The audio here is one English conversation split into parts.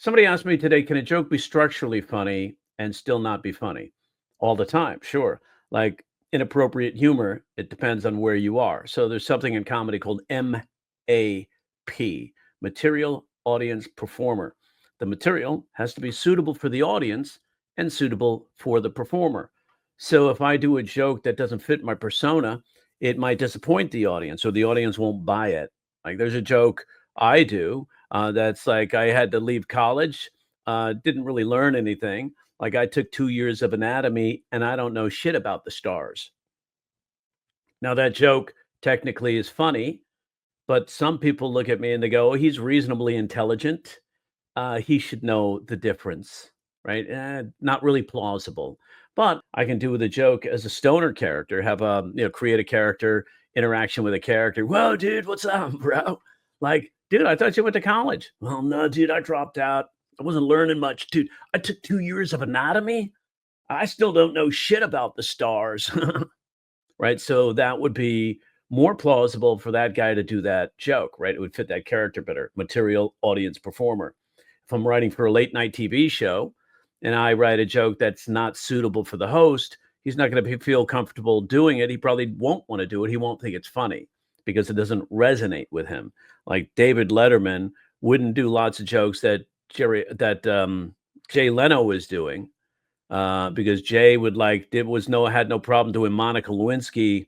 Somebody asked me today, can a joke be structurally funny and still not be funny? All the time, sure. Like inappropriate humor, it depends on where you are. So there's something in comedy called MAP, material, audience, performer. The material has to be suitable for the audience and suitable for the performer. So if I do a joke that doesn't fit my persona, it might disappoint the audience or the audience won't buy it. Like there's a joke I do that's like I had to leave college, didn't really learn anything. Like I took 2 years of anatomy and I don't know shit about the stars. Now, that joke technically is funny, but some people look at me and they go, oh, he's reasonably intelligent. He should know the difference, right? Not really plausible. But I can do with a joke as a stoner character, have a, create a character interaction with a character. Whoa, dude, what's up, bro? Like, dude, I thought you went to college. Well, no, dude, I dropped out. I wasn't learning much, dude. I took 2 years of anatomy. I still don't know shit about the stars, right? So that would be more plausible for that guy to do that joke, right? It would fit that character better. Material, audience, performer. If I'm writing for a late night TV show and I write a joke that's not suitable for the host, he's not going to feel comfortable doing it. He probably won't want to do it. He won't think it's funny because it doesn't resonate with him. Like David Letterman wouldn't do lots of jokes that Jay Leno was doing because Jay had no problem doing Monica Lewinsky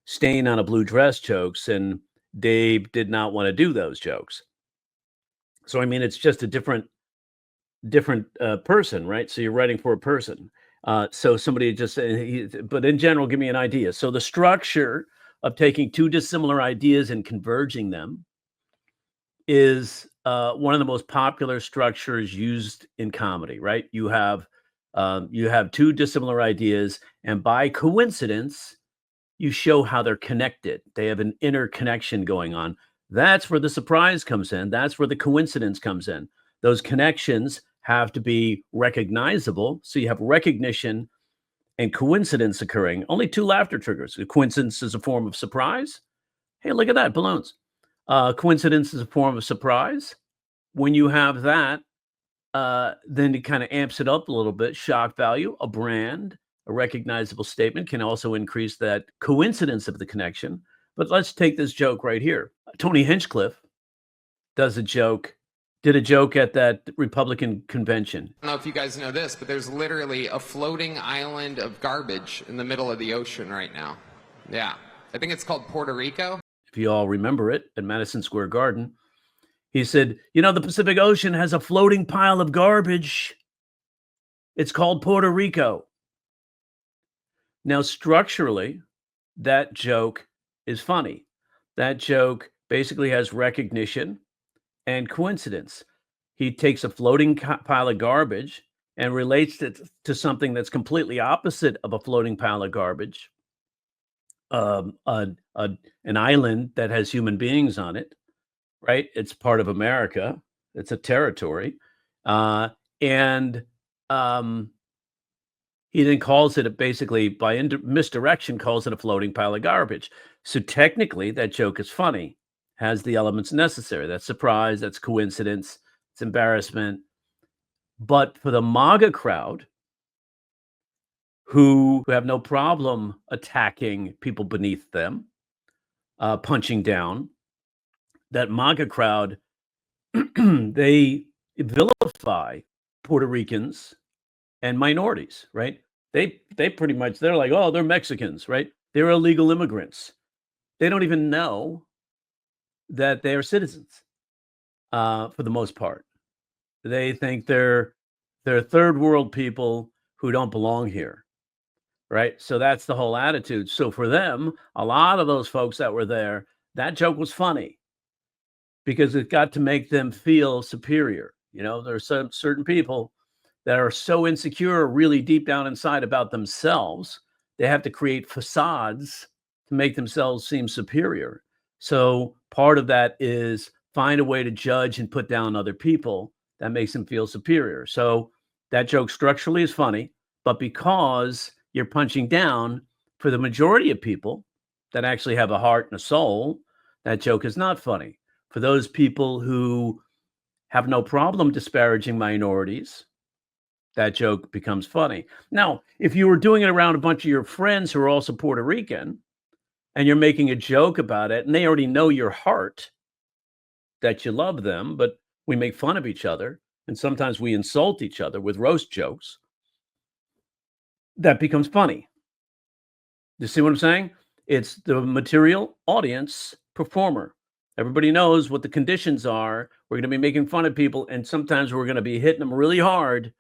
stain on a blue dress jokes, and Dave did not want to do those jokes. So I mean, it's just a different person, right? So you're writing for a person. So somebody just, but in general, give me an idea. So the structure of taking two dissimilar ideas and converging them is one of the most popular structures used in comedy, right? You have two dissimilar ideas, and by coincidence, you show how they're connected. They have an interconnection going on. That's where the surprise comes in. That's where the coincidence comes in. Those connections have to be recognizable. So you have recognition and coincidence occurring. Only two laughter triggers. A coincidence is a form of surprise. Hey, look at that, balloons. Coincidence is a form of surprise. When you have that, then it kind of amps it up a little bit. Shock value, a brand, a recognizable statement can also increase that coincidence of the connection. But let's take this joke right here. Tony Hinchcliffe did a joke at that Republican convention. I don't know if you guys know this, but there's literally a floating island of garbage in the middle of the ocean right now. Yeah. I think it's called Puerto Rico. If you all remember it, at Madison Square Garden, he said, the Pacific Ocean has a floating pile of garbage. It's called Puerto Rico. Now, structurally, that joke is funny. That joke basically has recognition and coincidence. He takes a floating pile of garbage and relates it to something that's completely opposite of a floating pile of garbage, an island that has human beings on it, right? It's part of America. It's a territory. And he then calls it basically by misdirection, calls it a floating pile of garbage. So technically that joke is funny, has the elements necessary. That's surprise, that's coincidence, it's embarrassment. But for the MAGA crowd, who have no problem attacking people beneath them, punching down, that MAGA crowd, they vilify Puerto Ricans and minorities, right? They pretty much, they're like, oh, they're Mexicans, right? They're illegal immigrants. They don't even know that they are citizens for the most part. They think they're third world people who don't belong here, right? So that's the whole attitude. So for them, a lot of those folks that were there, that joke was funny because it got to make them feel superior. There are some certain people that are so insecure, really deep down inside about themselves, they have to create facades to make themselves seem superior. So part of that is find a way to judge and put down other people that makes them feel superior. So that joke structurally is funny, but because you're punching down for the majority of people that actually have a heart and a soul, that joke is not funny. For those people who have no problem disparaging minorities, that joke becomes funny. Now, if you were doing it around a bunch of your friends who are also Puerto Rican and you're making a joke about it and they already know your heart, that you love them, but we make fun of each other and sometimes we insult each other with roast jokes, that becomes funny. You see what I'm saying? It's the material, audience, performer. Everybody knows what the conditions are. We're going to be making fun of people, and sometimes we're going to be hitting them really hard,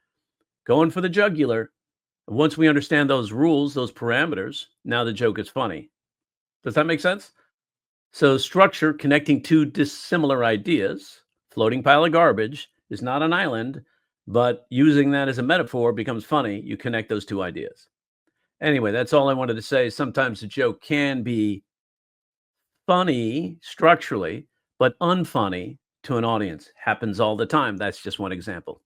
going for the jugular. And once we understand those rules, those parameters, now the joke is funny. Does that make sense? So, structure connecting two dissimilar ideas, floating pile of garbage is not an island, but using that as a metaphor becomes funny. You connect those two ideas. Anyway, that's all I wanted to say. Sometimes a joke can be funny structurally, but unfunny to an audience. Happens all the time. That's just one example.